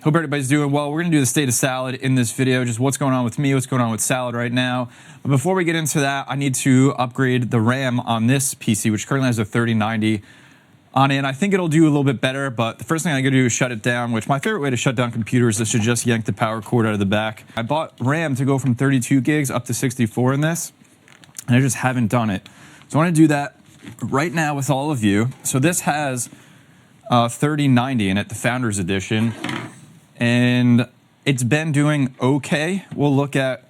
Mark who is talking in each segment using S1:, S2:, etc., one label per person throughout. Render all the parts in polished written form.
S1: Hope everybody's doing well. We're going to do the state of Salad in this video, just what's going on with me, what's going on with Salad right now. But before we get into that, I need to upgrade the RAM on this PC, which currently has a 3090 on it. And I think it'll do a little bit better, but the first thing I got to do is shut it down, which my favorite way to shut down computers is to just yank the power cord out of the back. I bought RAM to go from 32 gigs up to 64 in this, and I just haven't done it. So I want to do that right now with all of you. So this has 3090 in it, the Founders Edition. And it's been doing okay. We'll look at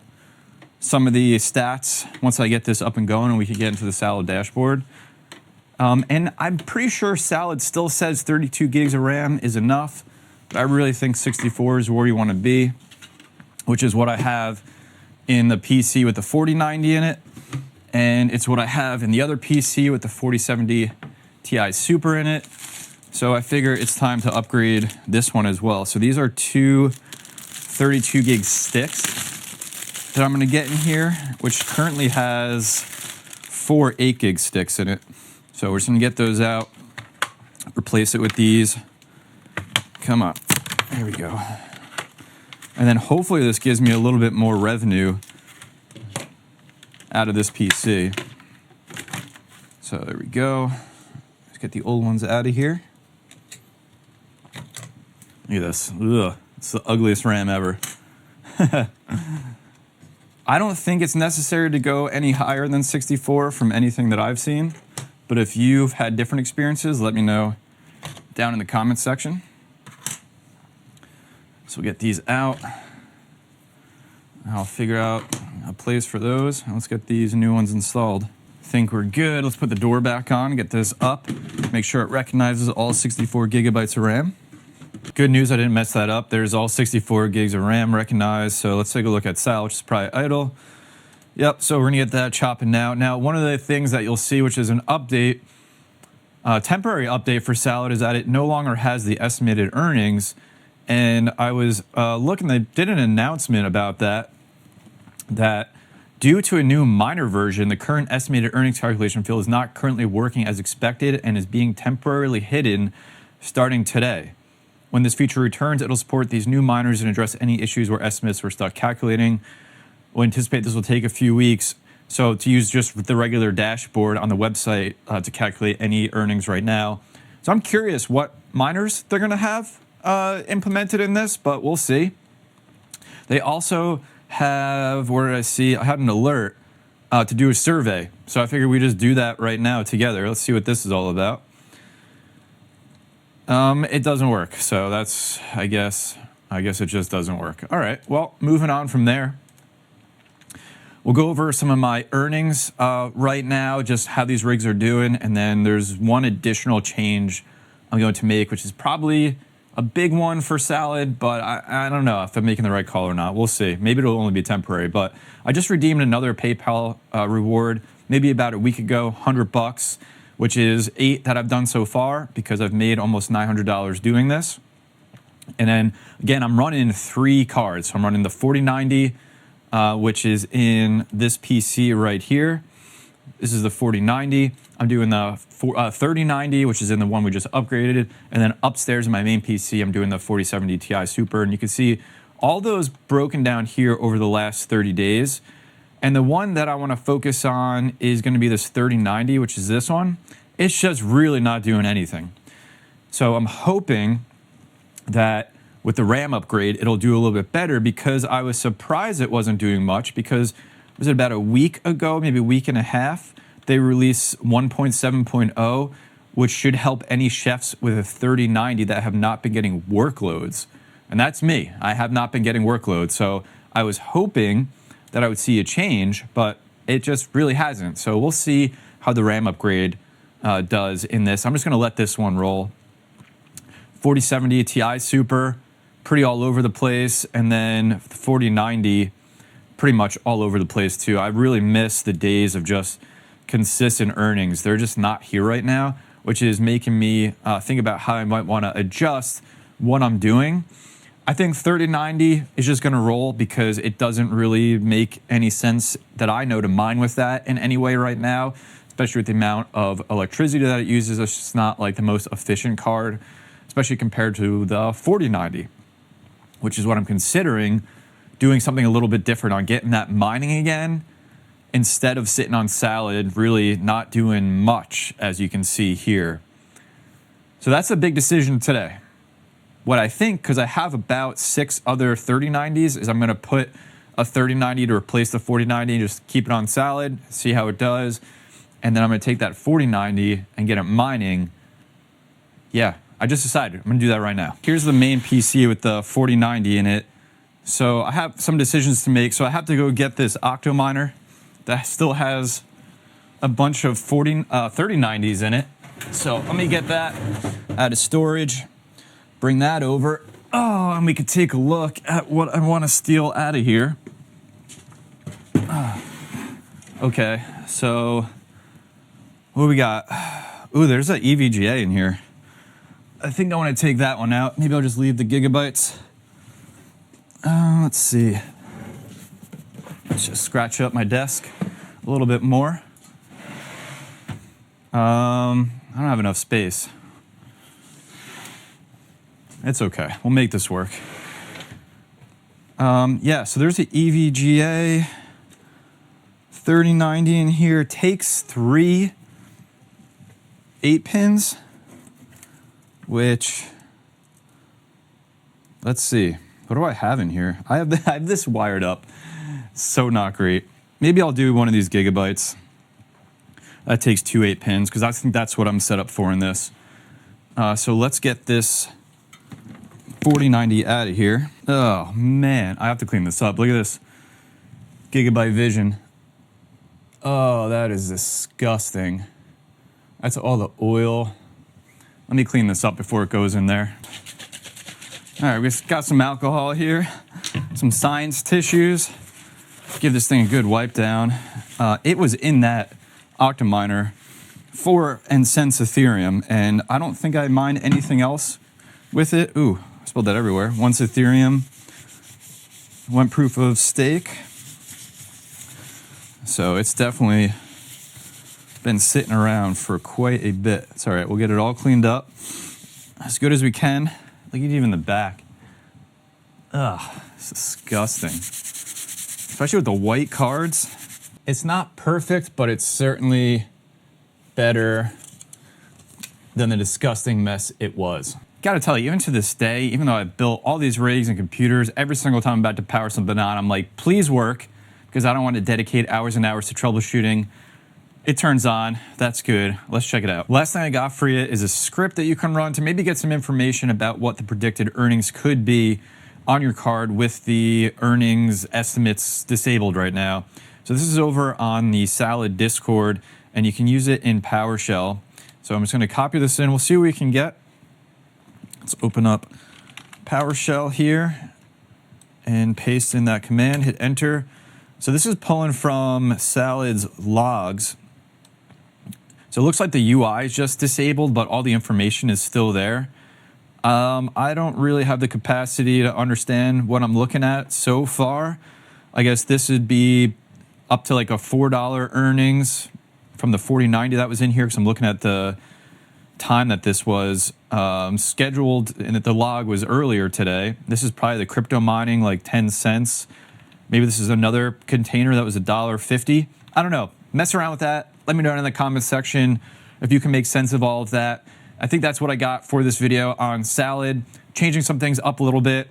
S1: some of the stats once I get this up and going and we can get into the Salad dashboard. And I'm pretty sure Salad still says 32 gigs of RAM is enough, but I really think 64 is where you want to be, which is what I have in the PC with the 4090 in it. And it's what I have in the other PC with the 4070 Ti Super in it. So I figure it's time to upgrade this one as well. So these are two 32 gig sticks that I'm going to get in here, which currently has 4 8 gig sticks in it. So we're just going to get those out, replace it with these. Come on. There we go. And then hopefully this gives me a little bit more revenue out of this PC. So there we go. Let's get the old ones out of here. Look at this. Ugh, it's the ugliest RAM ever. I don't think it's necessary to go any higher than 64 from anything that I've seen. But if you've had different experiences, let me know down in the comments section. So we'll get these out. I'll figure out a place for those. Let's get these new ones installed. Think we're good. Let's put the door back on, get this up, make sure it recognizes all 64 gigabytes of RAM. Good news, I didn't mess that up. There's all 64 gigs of RAM recognized. So let's take a look at Salad, which is probably idle. Yep, so we're gonna get that chopping now. Now, one of the things that you'll see, which is an update, temporary update for Salad, is that it no longer has the estimated earnings. And I was looking, they did an announcement about that due to a new minor version, the current estimated earnings calculation field is not currently working as expected and is being temporarily hidden starting today. When this feature returns, it'll support these new minors and address any issues where estimates were stuck calculating. We'll anticipate this will take a few weeks. So to use just the regular dashboard on the website to calculate any earnings right now. So I'm curious what minors they're going to have implemented in this, but we'll see. They also have, where did I see? I had an alert to do a survey. So I figured we just do that right now together. Let's see what this is all about. It doesn't work. So that's, I guess it just doesn't work. All right. Well, moving on from there. We'll go over some of my earnings right now, just how these rigs are doing. And then there's one additional change I'm going to make, which is probably a big one for Salad, but I don't know if I'm making the right call or not. We'll see. Maybe it'll only be temporary, but I just redeemed another PayPal reward maybe about a week ago, $100, which is 8 that I've done so far because I've made almost $900 doing this. And then again, I'm running 3 cards. So I'm running the 4090, which is in this PC right here. This is the 4090. I'm doing the 3090, which is in the one we just upgraded. And then upstairs in my main PC, I'm doing the 4070 Ti Super. And you can see all those broken down here over the last 30 days. And the one that I want to focus on is going to be this 3090, which is this one. It's just really not doing anything. So I'm hoping that with the RAM upgrade, it'll do a little bit better, because I was surprised it wasn't doing much, because was it about a week ago, maybe a week and a half, they released 1.7.0, which should help any chefs with a 3090 that have not been getting workloads. And that's me. I have not been getting workloads. So I was hoping that I would see a change, but it just really hasn't. So we'll see how the RAM upgrade does in this. I'm just going to let this one roll. 4070 Ti Super, pretty all over the place. And then 4090, pretty much all over the place too. I really miss the days of just consistent earnings. They're just not here right now, which is making me think about how I might want to adjust what I'm doing. I think 3090 is just going to roll because it doesn't really make any sense that I know to mine with that in any way right now, especially with the amount of electricity that it uses. It's just not like the most efficient card, especially compared to the 4090. which is what I'm considering, doing something a little bit different on getting that mining again instead of sitting on salad, really not doing much, as you can see here. So that's a big decision today. What I think, because I have about 6 other 3090s, is I'm going to put a 3090 to replace the 4090, just keep it on salad, see how it does, and then I'm going to take that 4090 and get it mining. Yeah, I just decided I'm going to do that right now. Here's the main PC with the 4090 in it. So I have some decisions to make. So I have to go get this Octo miner that still has a bunch of 3090s in it. So let me get that out of storage, bring that over. Oh, and we could take a look at what I want to steal out of here. Okay, so what do we got? Ooh, there's an EVGA in here. I think I want to take that one out. Maybe I'll just leave the gigabytes. Let's see. Let's just scratch up my desk a little bit more. I don't have enough space. It's okay. We'll make this work. Yeah, so there's the EVGA 3090 in here. Takes 3 8-pins, which, let's see. What do I have in here? I have this wired up. So not great. Maybe I'll do one of these gigabytes. That takes 2 8-pins, because I think that's what I'm set up for in this. So let's get this 4090 out of here. Oh man, I have to clean this up. Look at this. Gigabyte Vision. Oh, that is disgusting. That's all the oil. Let me clean this up before it goes in there. All right, we've got some alcohol here, some science tissues. Give this thing a good wipe down. It was in that Octominer for and since Ethereum, and I don't think I mined anything else with it. Ooh, I spilled that everywhere. Once Ethereum went proof of stake. So it's definitely been sitting around for quite a bit. It's all right, we'll get it all cleaned up as good as we can. Look at even the back. Ugh, it's disgusting. Especially with the white cards. It's not perfect, but it's certainly better than the disgusting mess it was. Gotta tell you, even to this day, even though I've built all these rigs and computers, every single time I'm about to power something on, I'm like, please work, because I don't want to dedicate hours and hours to troubleshooting. It turns on, that's good. Let's check it out. Last thing I got for you is a script that you can run to maybe get some information about what the predicted earnings could be on your card with the earnings estimates disabled right now. So this is over on the Salad Discord, and you can use it in PowerShell. So I'm just going to copy this in. We'll see what we can get. Let's open up PowerShell here and paste in that command, hit enter. So this is pulling from Salad's logs. So it looks like the UI is just disabled, but all the information is still there. I don't really have the capacity to understand what I'm looking at so far. I guess this would be up to like a $4 earnings from the 4090 that was in here, because I'm looking at the time that this was scheduled and that the log was earlier today. This is probably the crypto mining, like 10 cents. Maybe this is another container that was $1.50. I don't know. Mess around with that. Let me know in the comments section if you can make sense of all of that. I think that's what I got for this video on Salad. Changing some things up a little bit.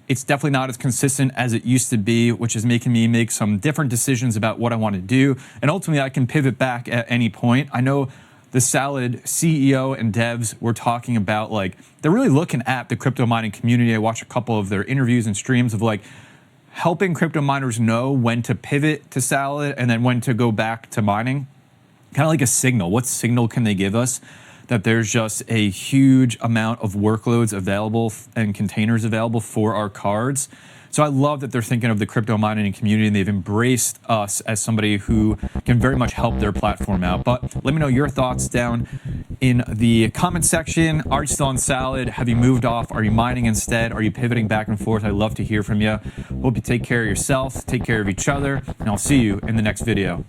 S1: It's definitely not as consistent as it used to be, which is making me make some different decisions about what I want to do. And ultimately, I can pivot back at any point. I know the Salad CEO and devs were talking about, like, they're really looking at the crypto mining community. I watched a couple of their interviews and streams of, like, helping crypto miners know when to pivot to Salad and then when to go back to mining. Kind of like a signal. What signal can they give us that there's just a huge amount of workloads available and containers available for our cards? So I love that they're thinking of the crypto mining community, and they've embraced us as somebody who can very much help their platform out. But let me know your thoughts down in the comment section. Are you still on Salad? Have you moved off? Are you mining instead? Are you pivoting back and forth? I'd love to hear from you. Hope you take care of yourself, take care of each other, and I'll see you in the next video.